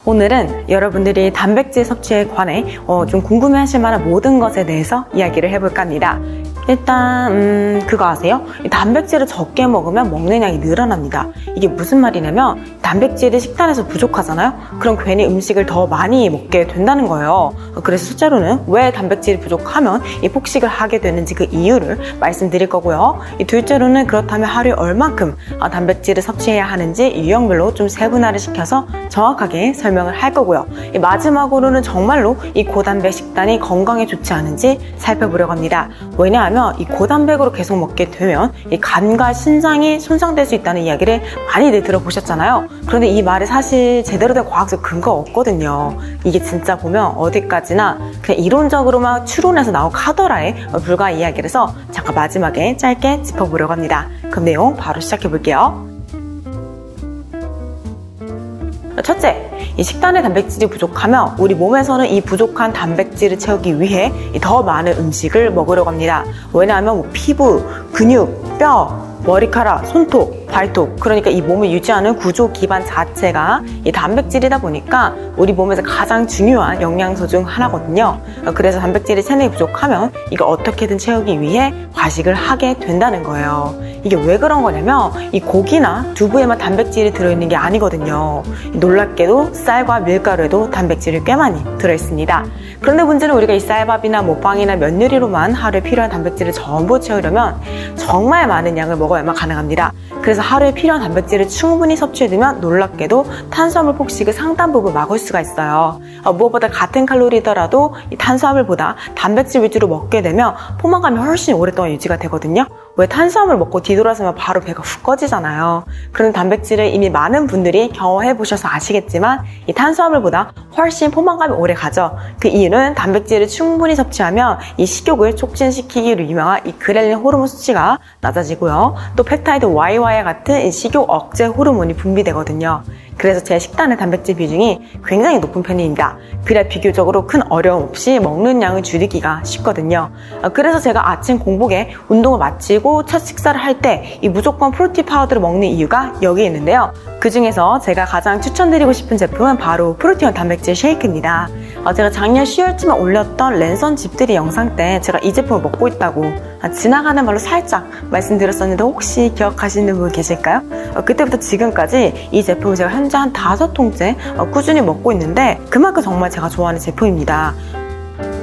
오늘은 여러분들이 단백질 섭취에 관해 좀 궁금해하실 만한 모든 것에 대해서 이야기를 해볼까 합니다. 일단 그거 아세요? 단백질을 적게 먹으면 먹는 양이 늘어납니다. 이게 무슨 말이냐면 단백질이 식단에서 부족하잖아요? 그럼 괜히 음식을 더 많이 먹게 된다는 거예요. 그래서 숫자로는 왜 단백질이 부족하면 이 폭식을 하게 되는지 그 이유를 말씀드릴 거고요. 둘째로는 그렇다면 하루에 얼만큼 단백질을 섭취해야 하는지 유형별로 좀 세분화를 시켜서 정확하게 설명을 할 거고요. 마지막으로는 정말로 이 고단백 식단이 건강에 좋지 않은지 살펴보려고 합니다. 왜냐하면 이 고단백으로 계속 먹게 되면 이 간과 신장이 손상될 수 있다는 이야기를 많이들 들어보셨잖아요. 그런데 이 말이 사실 제대로 된 과학적 근거가 없거든요. 이게 진짜 보면 어디까지나 그냥 이론적으로만 추론해서 나온 카더라에 불과한 이야기라서 잠깐 마지막에 짧게 짚어보려고 합니다. 그럼 내용 바로 시작해 볼게요. 첫째, 이 식단에 단백질이 부족하면 우리 몸에서는 이 부족한 단백질을 채우기 위해 더 많은 음식을 먹으려고 합니다. 왜냐하면 피부, 근육, 뼈, 머리카락, 손톱, 발톱, 그러니까 이 몸을 유지하는 구조 기반 자체가 이 단백질이다 보니까 우리 몸에서 가장 중요한 영양소 중 하나거든요. 그래서 단백질이 체내에 부족하면 이걸 어떻게든 채우기 위해 과식을 하게 된다는 거예요. 이게 왜 그런 거냐면 이 고기나 두부에만 단백질이 들어있는 게 아니거든요. 놀랍게도 쌀과 밀가루에도 단백질이 꽤 많이 들어있습니다. 그런데 문제는 우리가 이 쌀밥이나 빵이나 면 요리로만 하루에 필요한 단백질을 전부 채우려면 정말 많은 양을 먹어야만 가능합니다. 그래서 하루에 필요한 단백질을 충분히 섭취해두면 놀랍게도 탄수화물 폭식을 상당 부분 막을 수가 있어요. 무엇보다 같은 칼로리더라도 이 탄수화물보다 단백질 위주로 먹게 되면 포만감이 훨씬 오랫동안 유지가 되거든요. 왜 탄수화물 먹고 뒤돌아서면 바로 배가 훅 꺼지잖아요. 그런 단백질을 이미 많은 분들이 경험해 보셔서 아시겠지만 이 탄수화물보다 훨씬 포만감이 오래 가죠. 그 이유는 단백질을 충분히 섭취하면 이 식욕을 촉진시키기로 유명한 이 그렐린 호르몬 수치가 낮아지고요. 또 펩타이드 YY와 같은 이 식욕 억제 호르몬이 분비되거든요. 그래서 제 식단의 단백질 비중이 굉장히 높은 편입니다. 그래야 비교적으로 큰 어려움 없이 먹는 양을 줄이기가 쉽거든요. 그래서 제가 아침 공복에 운동을 마치고 첫 식사를 할 때 이 무조건 프로틴 파우더를 먹는 이유가 여기에 있는데요. 그 중에서 제가 가장 추천드리고 싶은 제품은 바로 프로티온 단백질 쉐이크입니다. 제가 작년 10월쯤에 올렸던 랜선 집들이 영상 때 제가 이 제품을 먹고 있다고 지나가는 말로 살짝 말씀드렸었는데 혹시 기억하시는 분 계실까요? 그때부터 지금까지 이 제품을 제가 현재 한 5통째 꾸준히 먹고 있는데 그만큼 정말 제가 좋아하는 제품입니다.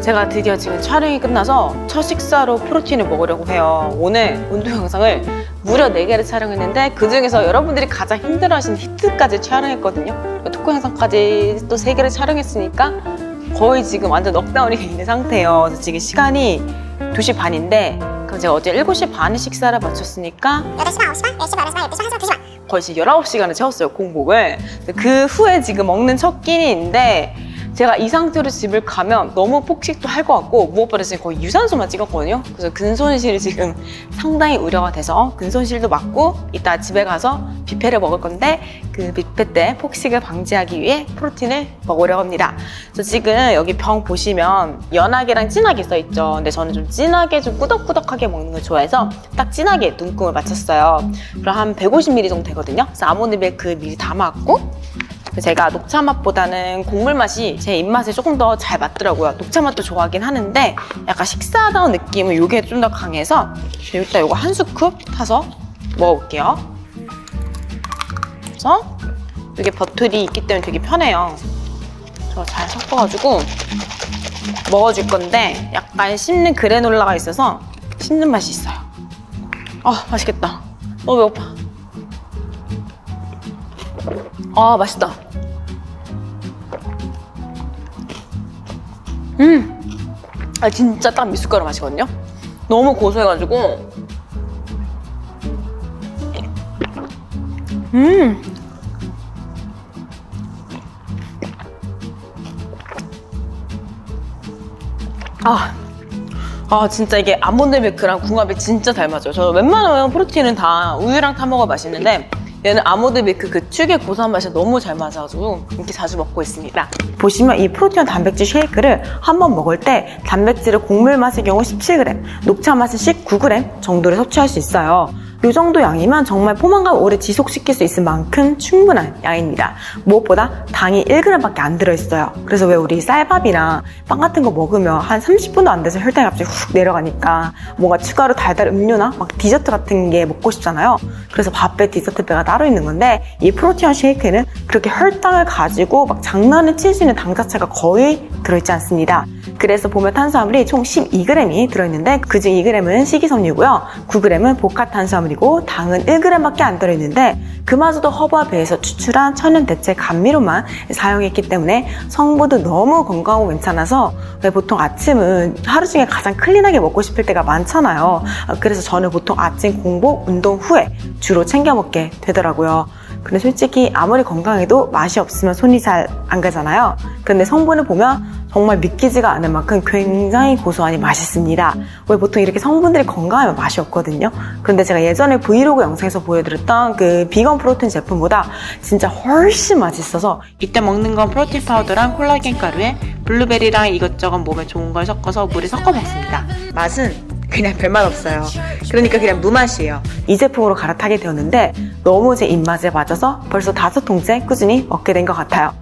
제가 드디어 지금 촬영이 끝나서 첫 식사로 프로틴을 먹으려고 해요. 오늘 운동 영상을 무려 4개를 촬영했는데 그 중에서 여러분들이 가장 힘들어하시는 히트까지 촬영했거든요. 토크 영상까지 또 3개를 촬영했으니까 거의 지금 완전 넉다운이 있는 상태예요. 그래서 지금 시간이 2시 반인데 그럼 제가 어제 7시 반에 식사를 마쳤으니까 8시 반, 9시 반, 10시 반, 11시 반, 12시 반, 1시 반, 2시 반 거의 지금 19시간을 채웠어요, 공복을. 그 후에 지금 먹는 첫 끼니인데 제가 이 상태로 집을 가면 너무 폭식도 할 것 같고 무엇보다 지금 거의 유산소만 찍었거든요. 그래서 근손실이 지금 상당히 우려가 돼서 근손실도 맞고 이따 집에 가서 뷔페를 먹을 건데 그 뷔페 때 폭식을 방지하기 위해 프로틴을 먹으려고 합니다. 그래서 지금 여기 병 보시면 연하게랑 진하게 써있죠. 근데 저는 좀 진하게 좀 꾸덕꾸덕하게 먹는 걸 좋아해서 딱 진하게 눈금을 맞췄어요. 그럼 한 150ml 정도 되거든요. 그래서 아몬드 밀크 미리 담았고 제가 녹차 맛보다는 곡물 맛이 제 입맛에 조금 더 잘 맞더라고요. 녹차 맛도 좋아하긴 하는데 약간 식사다운 느낌은 이게 좀 더 강해서 일단 이거 한 스쿱 타서 먹어볼게요. 그래서 이게 버틀이 있기 때문에 되게 편해요. 그래서 잘 섞어가지고 먹어줄 건데 약간 씹는 그래놀라가 있어서 씹는 맛이 있어요. 맛있겠다. 너무 배고파. 맛있다. 진짜 딱 미숫가루 맛이거든요. 너무 고소해가지고 진짜 이게 아몬드 밀크랑 궁합이 진짜 잘 맞아요. 저 웬만하면 프로틴은 다 우유랑 타 먹어 맛있는데 얘는 아몬드 밀크 그 특유의 고소한 맛이 너무 잘 맞아가지고 이렇게 자주 먹고 있습니다. 보시면 이 프로티온 단백질 쉐이크를 한번 먹을 때 단백질을 곡물 맛의 경우 17g, 녹차 맛은 19g 정도를 섭취할 수 있어요. 이 정도 양이면 정말 포만감 오래 지속시킬 수 있을 만큼 충분한 양입니다. 무엇보다 당이 1g밖에 안 들어있어요. 그래서 왜 우리 쌀밥이나 빵 같은 거 먹으면 한 30분도 안 돼서 혈당이 갑자기 훅 내려가니까 뭔가 추가로 달달 음료나 막 디저트 같은 게 먹고 싶잖아요. 그래서 밥배, 디저트배가 따로 있는 건데 이 프로티온 쉐이크는 그렇게 혈당을 가지고 막 장난을 칠 수 있는 당 자체가 거의 들어있지 않습니다. 그래서 보면 탄수화물이 총 12g이 들어있는데 그중 2g은 식이섬유고요. 9g은 복합탄수화물이고 당은 1g밖에 안 들어있는데 그마저도 허브와 배에서 추출한 천연 대체 감미료만 사용했기 때문에 성분도 너무 건강하고 괜찮아서 왜 보통 아침은 하루 중에 가장 클린하게 먹고 싶을 때가 많잖아요. 그래서 저는 보통 아침 공복 운동 후에 주로 챙겨 먹게 되더라고요. 근데 솔직히 아무리 건강해도 맛이 없으면 손이 잘 안 가잖아요. 근데 성분을 보면 정말 믿기지가 않을 만큼 굉장히 고소하니 맛있습니다. 왜 보통 이렇게 성분들이 건강하면 맛이 없거든요. 그런데 제가 예전에 브이로그 영상에서 보여드렸던 그 비건 프로틴 제품보다 진짜 훨씬 맛있어서 이때 먹는 건 프로틴 파우더랑 콜라겐 가루에 블루베리랑 이것저것 몸에 좋은 걸 섞어서 물에 섞어 먹습니다. 맛은 그냥 별맛 없어요. 그러니까 그냥 무맛이에요. 이 제품으로 갈아타게 되었는데 너무 제 입맛에 맞아서 벌써 5통째 꾸준히 먹게 된 것 같아요.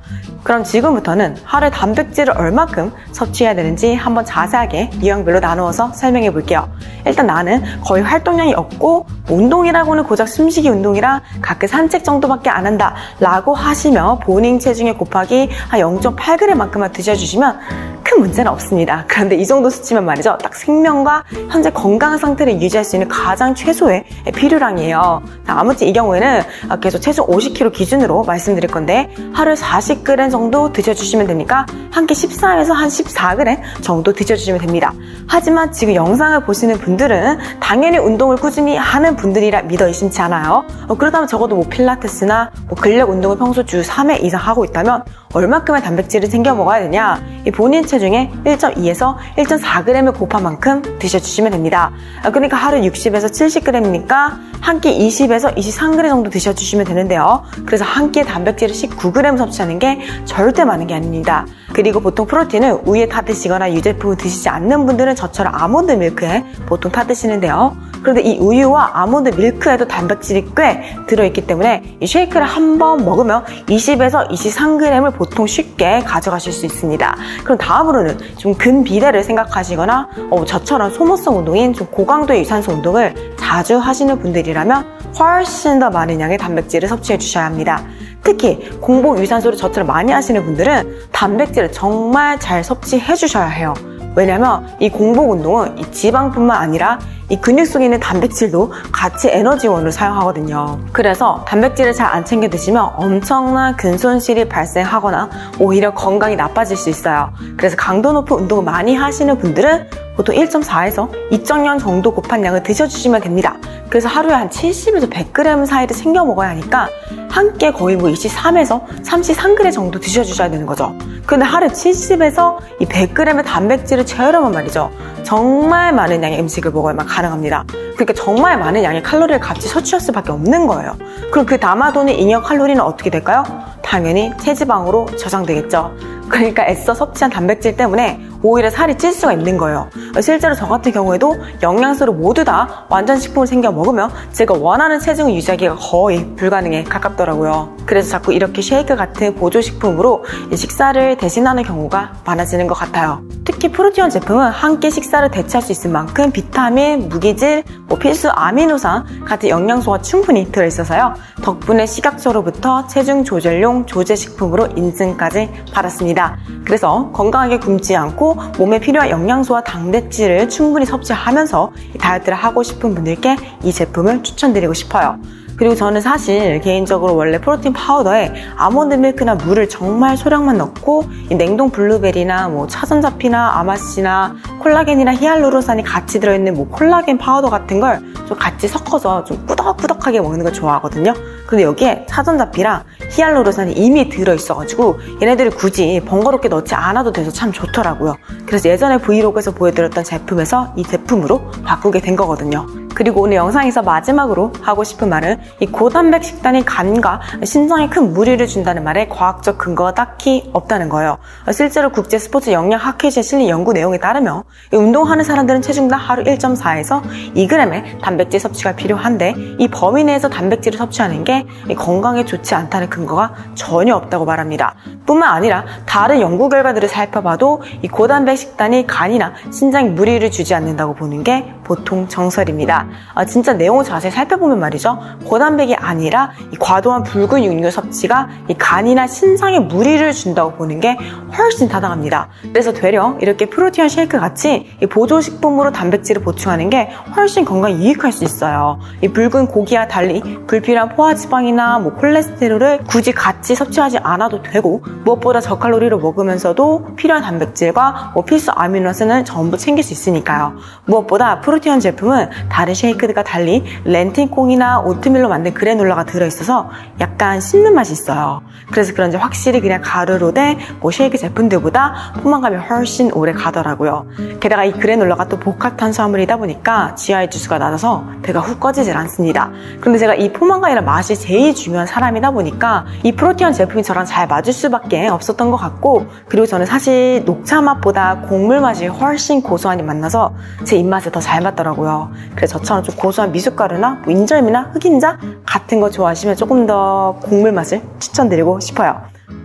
그럼 지금부터는 하루에 단백질을 얼마큼 섭취해야 되는지 한번 자세하게 유형별로 나누어서 설명해 볼게요. 일단 나는 거의 활동량이 없고 운동이라고는 고작 숨쉬기 운동이라 가끔 산책 정도밖에 안 한다 라고 하시며 본인 체중에 곱하기 한 0.8g만큼만 드셔주시면 큰 문제는 없습니다. 그런데 이 정도 수치면 말이죠. 딱 생명과 현재 건강한 상태를 유지할 수 있는 가장 최소의 필요량이에요. 아무튼 이 경우에는 계속 체중 50kg 기준으로 말씀드릴 건데 하루에 40g 정도 드셔주시면 되니까 한 끼 13에서 한 14g 정도 드셔주시면 됩니다. 하지만 지금 영상을 보시는 분들은 당연히 운동을 꾸준히 하는 분들이라 믿어 의심치 않아요. 그렇다면 적어도 뭐 필라테스나 근력 운동을 평소 주 3회 이상 하고 있다면 얼마큼의 단백질을 챙겨 먹어야 되냐? 이 본인 체중에 1.2에서 1.4g을 곱한 만큼 드셔주시면 됩니다. 그러니까 하루 60에서 70g이니까 한 끼 20에서 23g 정도 드셔주시면 되는데요. 그래서 한 끼에 단백질을 19g 섭취하는 게 절대 많은 게 아닙니다. 그리고 보통 프로틴은 우유에 타 드시거나 유제품을 드시지 않는 분들은 저처럼 아몬드 밀크에 보통 타 드시는데요. 그런데 이 우유와 아몬드 밀크에도 단백질이 꽤 들어있기 때문에 이 쉐이크를 한 번 먹으면 20에서 23g을 보통 쉽게 가져가실 수 있습니다. 그럼 다음으로는 좀 근비대를 생각하시거나 저처럼 소모성 운동인 좀 고강도의 유산소 운동을 자주 하시는 분들이라면 훨씬 더 많은 양의 단백질을 섭취해 주셔야 합니다. 특히 공복 유산소를 저처럼 많이 하시는 분들은 단백질을 정말 잘 섭취해 주셔야 해요. 왜냐면 이 공복 운동은 이 지방뿐만 아니라 이 근육 속에 있는 단백질도 같이 에너지원으로 사용하거든요. 그래서 단백질을 잘 안 챙겨 드시면 엄청난 근손실이 발생하거나 오히려 건강이 나빠질 수 있어요. 그래서 강도 높은 운동을 많이 하시는 분들은 보통 1.4에서 2.0 정도 곱한 양을 드셔주시면 됩니다. 그래서 하루에 한 70에서 100g 사이를 챙겨 먹어야 하니까 한 끼에 거의 뭐 23에서 33g 정도 드셔주셔야 되는 거죠. 근데 하루에 70에서 이 100g의 단백질을 채우려면 말이죠. 정말 많은 양의 음식을 먹어야만 가능합니다. 그러니까 정말 많은 양의 칼로리를 같이 섭취할 수밖에 없는 거예요. 그럼 그 담아두는 잉여 칼로리는 어떻게 될까요? 당연히 체지방으로 저장되겠죠. 그러니까 애써 섭취한 단백질 때문에 오히려 살이 찔 수가 있는 거예요. 실제로 저 같은 경우에도 영양소를 모두 다 완전 식품을 챙겨 먹으면 제가 원하는 체중을 유지하기가 거의 불가능에 가깝더라고요. 그래서 자꾸 이렇게 쉐이크 같은 보조식품으로 식사를 대신하는 경우가 많아지는 것 같아요. 특히 프로티온 제품은 한 끼 식사를 대체할 수 있을 만큼 비타민, 무기질, 필수 아미노산 같은 영양소가 충분히 들어있어서요. 덕분에 식약처로부터 체중 조절용 조제식품으로 인증까지 받았습니다. 그래서 건강하게 굶지 않고 몸에 필요한 영양소와 단백질을 충분히 섭취하면서 다이어트를 하고 싶은 분들께 이 제품을 추천드리고 싶어요. 그리고 저는 사실 개인적으로 원래 프로틴 파우더에 아몬드 밀크나 물을 정말 소량만 넣고 이 냉동 블루베리나 차전자피나 아마씨나 콜라겐이나 히알루론산이 같이 들어있는 콜라겐 파우더 같은 걸 좀 같이 섞어서 좀 꾸덕꾸덕하게 먹는 걸 좋아하거든요. 근데 여기에 차전자피랑 히알루론산이 이미 들어있어가지고 얘네들을 굳이 번거롭게 넣지 않아도 돼서 참 좋더라고요. 그래서 예전에 브이로그에서 보여드렸던 제품에서 이 제품으로 바꾸게 된 거거든요. 그리고 오늘 영상에서 마지막으로 하고 싶은 말은 이 고단백 식단이 간과 신장에 큰 무리를 준다는 말에 과학적 근거가 딱히 없다는 거예요. 실제로 국제 스포츠 영양 학회지에 실린 연구 내용에 따르면 운동하는 사람들은 체중당 하루 1.4에서 2g의 단백질 섭취가 필요한데 이 범위 내에서 단백질을 섭취하는 게 건강에 좋지 않다는 근거가 전혀 없다고 말합니다. 뿐만 아니라 다른 연구 결과들을 살펴봐도 이 고단백 식단이 간이나 신장에 무리를 주지 않는다고 보는 게 보통 정설입니다. 진짜 내용을 자세히 살펴보면 말이죠. 고단백이 아니라 이 과도한 붉은 육류 섭취가 이 간이나 신장에 무리를 준다고 보는 게 훨씬 타당합니다. 그래서 되려 이렇게 프로티온 쉐이크 같이 이 보조식품으로 단백질을 보충하는 게 훨씬 건강에 유익할 수 있어요. 이 붉은 고기와 달리 불필요한 포화지방이나 콜레스테롤을 굳이 같이 섭취하지 않아도 되고 무엇보다 저칼로리로 먹으면서도 필요한 단백질과 필수 아미노아신을 전부 챙길 수 있으니까요. 무엇보다 프로티온 제품은 다른 쉐이크들과 달리 렌틴콩이나 오트밀로 만든 그래놀라가 들어있어서 약간 씹는 맛이 있어요. 그래서 그런지 확실히 그냥 가루로 된 쉐이크 제품들보다 포만감이 훨씬 오래 가더라고요. 게다가 이 그래놀라가 또 복합 탄수화물이다 보니까 GI 지수가 낮아서 배가 훅 꺼지질 않습니다. 그런데 제가 이 포만감이랑 맛이 제일 중요한 사람이다 보니까 이 프로티온 제품이 저랑 잘 맞을 수밖에 없었던 것 같고, 그리고 저는 사실 녹차 맛보다 곡물 맛이 훨씬 고소하니 만나서 제 입맛에 더 잘 맞더라고요. 그래서 저처럼 좀 고소한 미숫가루나 인절미나 흑임자 같은 거 좋아하시면 조금 더 곡물 맛을 추천드리고 싶어요.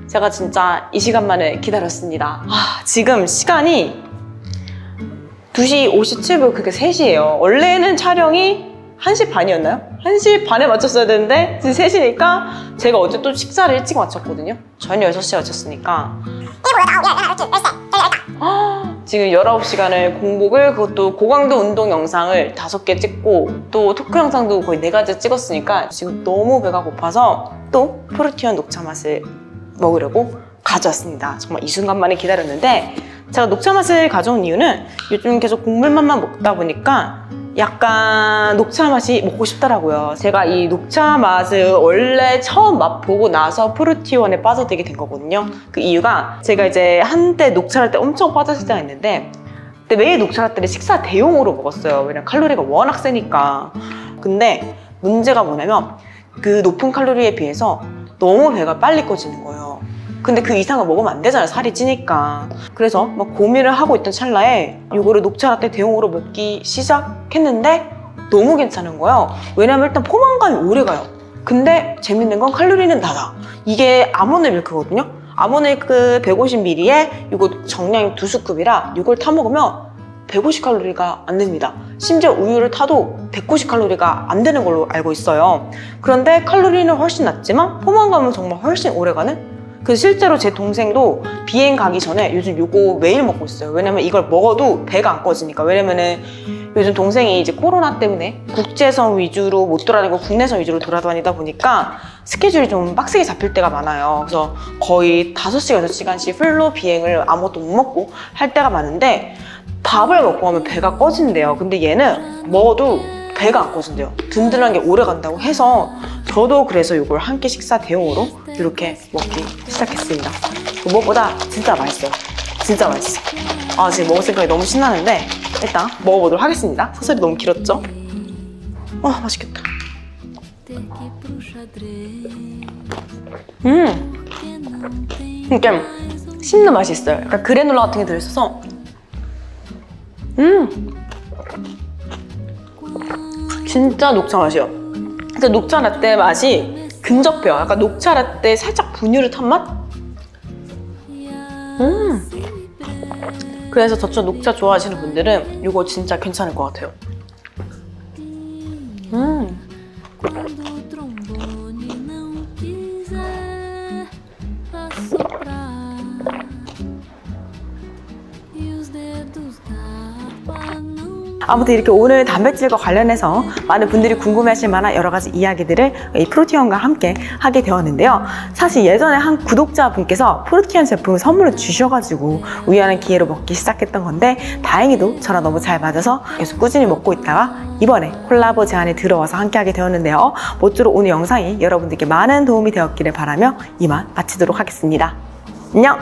제가 진짜 이 시간만을 기다렸습니다. 지금 시간이 2시 57분, 그게 3시예요. 원래는 촬영이 1시 반이었나요? 1시 반에 맞췄어야 되는데 지금 3시니까 제가 어제 또 식사를 일찍 마쳤거든요. 저녁 6시에 마쳤으니까 지금 19시간을 공복을, 그것도 고강도 운동 영상을 5개 찍고 또 토크 영상도 거의 4가지 찍었으니까 지금 너무 배가 고파서 또 프로티온 녹차 맛을 먹으려고 가져왔습니다. 정말 이 순간만에 기다렸는데, 제가 녹차 맛을 가져온 이유는 요즘 계속 곡물 맛만 먹다 보니까 약간 녹차 맛이 먹고 싶더라고요. 제가 이 녹차 맛을 원래 처음 맛보고 나서 프로티온에 빠져들게 된 거거든요. 그 이유가 제가 이제 한때 녹차라떼 엄청 빠졌을 때가 있는데 그때 매일 녹차라떼를 식사 대용으로 먹었어요. 왜냐면 칼로리가 워낙 세니까. 근데 문제가 뭐냐면 그 높은 칼로리에 비해서 너무 배가 빨리 꺼지는 거예요. 근데 그 이상을 먹으면 안 되잖아요, 살이 찌니까. 그래서 막 고민을 하고 있던 찰나에 이거를 녹차라떼 대용으로 먹기 시작했는데 너무 괜찮은 거예요. 왜냐면 일단 포만감이 오래가요. 근데 재밌는 건 칼로리는 낮아. 이게 아몬드 밀크거든요. 아몬드 밀크 150ml에 이거 정량이 2스쿱이라 이걸 타먹으면 150칼로리가 안 됩니다. 심지어 우유를 타도 190칼로리가 안 되는 걸로 알고 있어요. 그런데 칼로리는 훨씬 낮지만 포만감은 정말 훨씬 오래가는? 그래서 실제로 제 동생도 비행 가기 전에 요즘 이거 매일 먹고 있어요. 왜냐면 이걸 먹어도 배가 안 꺼지니까. 왜냐면은 요즘 동생이 이제 코로나 때문에 국제선 위주로 못 돌아다니고 국내선 위주로 돌아다니다 보니까 스케줄이 좀 빡세게 잡힐 때가 많아요. 그래서 거의 5시간, 6시간씩 풀로 비행을 아무것도 못 먹고 할 때가 많은데 밥을 먹고 하면 배가 꺼진대요. 근데 얘는 먹어도 배가 안 꺼진대요. 든든한 게 오래 간다고 해서 저도 그래서 이걸 한 끼 식사 대용으로 이렇게 먹기 시작했습니다. 무엇보다 진짜 맛있어요. 진짜 맛있어. 지금 먹을 생각이 너무 신나는데 일단 먹어보도록 하겠습니다. 사설이 너무 길었죠? 맛있겠다. 이렇게 씹는 맛이 있어요. 약간 그래놀라 같은 게 들어있어서 진짜 녹차 맛이요. 진짜 녹차 라떼 맛이 근접해요. 약간 녹차 라떼 살짝 분유를 탄 맛? 그래서 저처럼 녹차 좋아하시는 분들은 이거 진짜 괜찮을 것 같아요. 아무튼 이렇게 오늘 단백질과 관련해서 많은 분들이 궁금해하실 만한 여러 가지 이야기들을 이 프로티온과 함께 하게 되었는데요. 사실 예전에 한 구독자분께서 프로티온 제품을 선물로 주셔가지고 우연한 기회로 먹기 시작했던 건데 다행히도 저랑 너무 잘 맞아서 계속 꾸준히 먹고 있다가 이번에 콜라보 제안이 들어와서 함께 하게 되었는데요. 모쪼록 오늘 영상이 여러분들께 많은 도움이 되었기를 바라며 이만 마치도록 하겠습니다. 안녕!